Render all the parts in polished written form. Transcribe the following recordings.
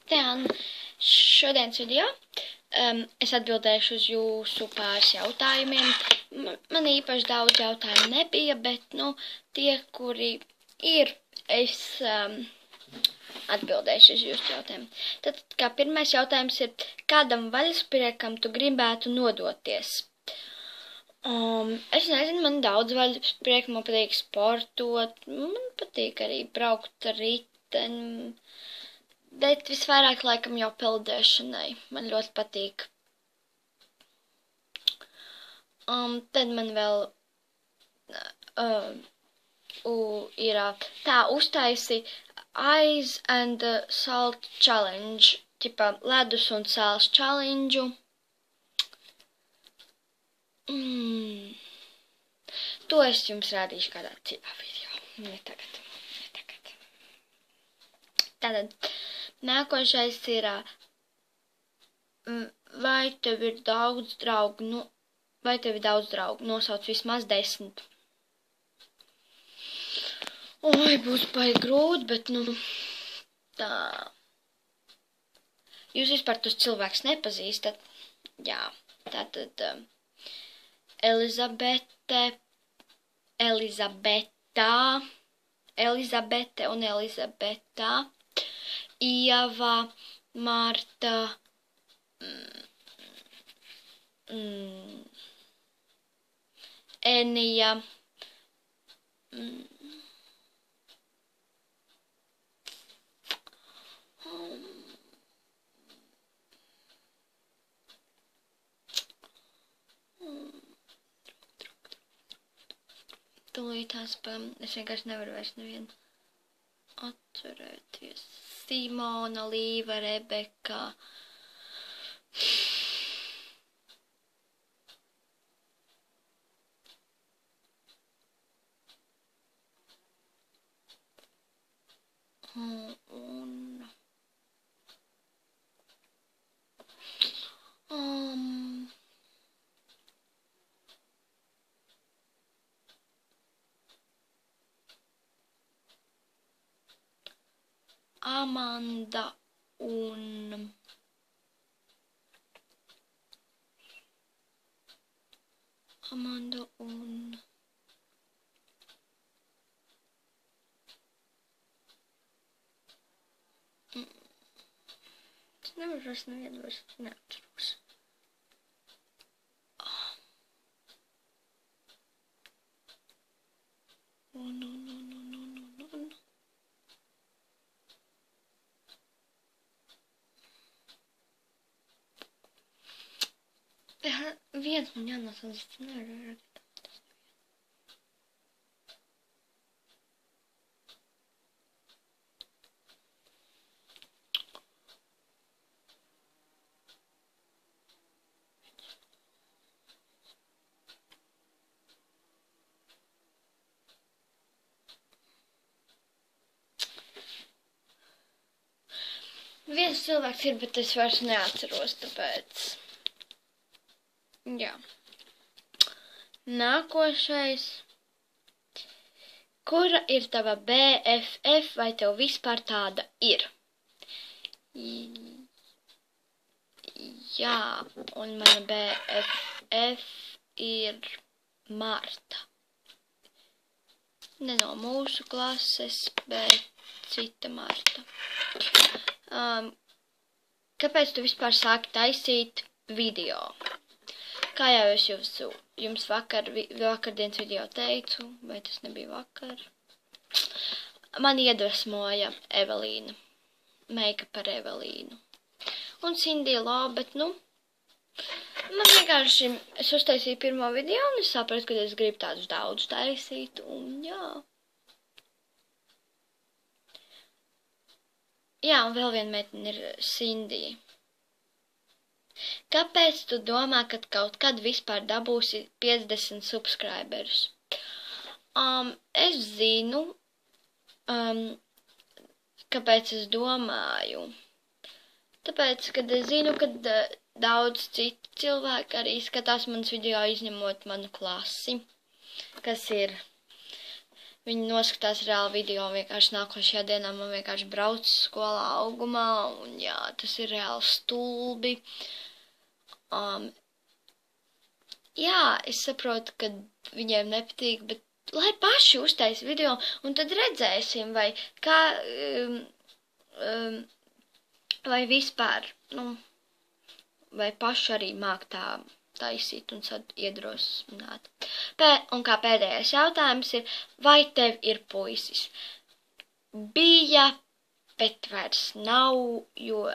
Teāna, šodienas video es atbildēšu uz jūsu pāris jautājumiem. Man īpaši daudz jautājumu nebija, bet, tie, kuri ir, es atbildēšu uz jūsu jautājumu. Tad, kā pirmais jautājums ir, kādam vaļaspriekam tu gribētu nodoties? Es nezinu, man daudz vaļasprieku, man patīk sportot, man patīk arī braukt ar riteni, bet visvairāk laikam jau peldēšanai, man ļoti patīk. Tad man vēl ir tā uztaisi Ice and Salt Challenge, ķipā ledus un sāls challenge. To es jums rādīšu kādā citā video, ne tagad. Tātad, nākošais ir, vai tev ir daudz draugu, nosauc vismaz 10. Oi, būs baigi grūti, bet, tā. Jūs vispār tos cilvēkus nepazīstat. Jā, tātad, Elizabete un Elizabetā, Ieva, Marta, Enija, tūlītās, es vienkārši nevaru vairs nevienu atcerēties. Simona, Līva, Rebeka. Amanda un es nevaru vairs nevienu vairs neatceros. Viens man jānosauc, es nevaru rakstīt. Viens cilvēks ir, bet es vairs neatceros, tāpēc. Jā. Nākošais. Kura ir tava BFF, vai tev vispār tāda ir? Jā, un mana BFF ir Marta. Ne no mūsu klases, bet cita Marta. Kāpēc tu vispār sāki taisīt video? Kā jau es jums vakardienas video teicu, vai tas nebija vakar, man iedvesmoja Evelīna, make-up ar Evelīnu. Un Cindy Lau, bet, man vienkārši, es uztaisīju pirmo video, un es sapratu, ka es gribu tādus daudz taisīt, un jā. Jā, un vēl viena meitene ir Cindy. Kāpēc tu domā, ka kaut kad vispār dabūsi 50 subscriberus? Es zinu, kāpēc es domāju. Tāpēc, kad es zinu, ka daudz citu cilvēku arī skatās manas video, izņemot manu klasi, kas ir viņi noskatās reāli video, vienkārši nākošajā dienā man vienkārši brauc skolā augumā, un jā, tas ir reāli stulbi. Jā, es saprotu, ka viņiem nepatīk, bet lai paši uztais video, un tad redzēsim, vai kā, vai vispār, vai paši arī māk tā taisīt un iedrošināt. Un kā pēdējais jautājums ir, vai tev ir puisis? Bija, bet vairs nav, jo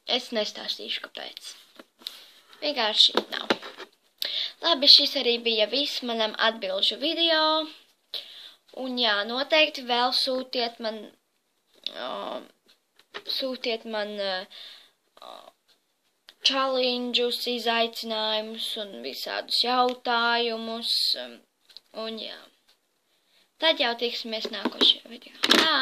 es nestāstīšu, kāpēc. Vienkārši nav. Labi, šis arī bija viss manam atbilžu video. Un jā, noteikti vēl sūtiet man challenge'us, izaicinājumus un visādus jautājumus. Un jā. Tad jau tiksimies nākošajā video. Tā!